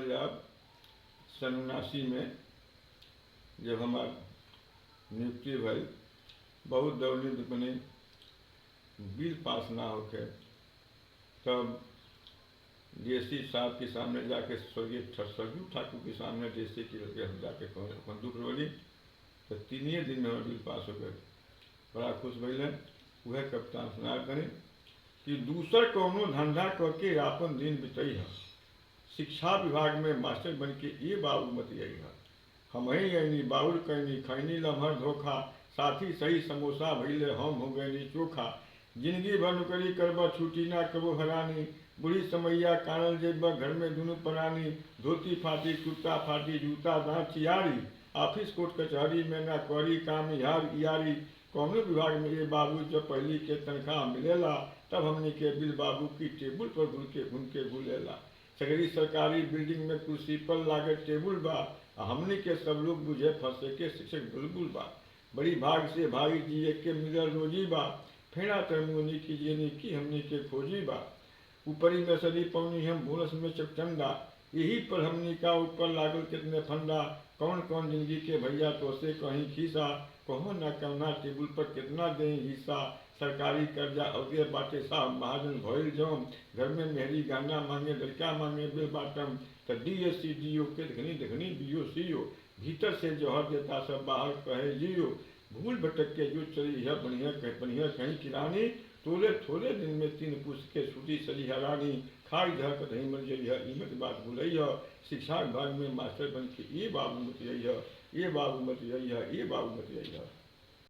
जब 79 में जब हमार नियुक्ति भई, बहुत दौड़नी दुपनी, बिल पास ना होके, तब डीएससी साहब के सामने जाके स्वर्गीय सरजू ठाकुर के सामने डीएससी की हम जाके अपन दुख रोली, तो 3 दिन में बिल पास हो गए। बड़ा खुश भैले। वह कप्तान सुना करें कि दूसर कौनो धंधा करके आपन दिन बितई है, शिक्षा विभाग में मास्टर बन के ये बाबू मत यही है। हम ही गईनी बाउल कैनी, खैनी लम्हर धोखा, साथी सही समोसा भैले हम हो गईनी चोखा। जिंदगी भर नौकरी करब छुट्टी ना कबो हरानी, बुढ़ी समैया कानल जेब घर में दुनू परानी। धोती फाटी कुर्ता फाटी जूता दांत चियारी, ऑफिस कोर्ट कचहरी में ना करी काम यारी। कौनो विभाग में ये बाबू जब पहली के तनख्वाह मिलेला, तब हमने के बिल बाबू की टेबुल पर घुन के भूलेला। सगरी सरकारी बिल्डिंग में कुर्सी पर लागे टेबुल बा, हमने के सब लोग बुझे फंसे के शिक्षक बुलबुल बा। बड़ी भाग से भाई जिए के मिलल रोजी बा, फेड़ा तरमुनी की जेनी की हमने के खोजी बा। ऊपरी में सदी पौनी हम बोनस में चकचंदा, यही पर हमने का ऊपर लागल कितने फंदा। कौन कौन जिंदगी के भैया तो से कहीं खीसा, कहो न कौना टेबुल पर कितना दें हिस्सा। सरकारी कर्जा अवगे बाटे साहब महाजन भइल जौन, घर में मेहरी गाना मांगे लड़का मांगे बिल बाटम। तो डीएससी डीओ के देखनी बीओ सीओ, भीतर से जौहर देता सब बाहर कहे जियो। भूल भटक के जो चली है बढ़िया कहीं किरानी, तोले थोड़े दिन में 3 पुस्त के छुट्टी सली हरानी। खाई धर कहीं मर जाइए इमत बात भूलई है, शिक्षा विभाग में मास्टर बन के ये बाबू मत यही है, ये बाबू मत यही है, ये बाबू मत यही है।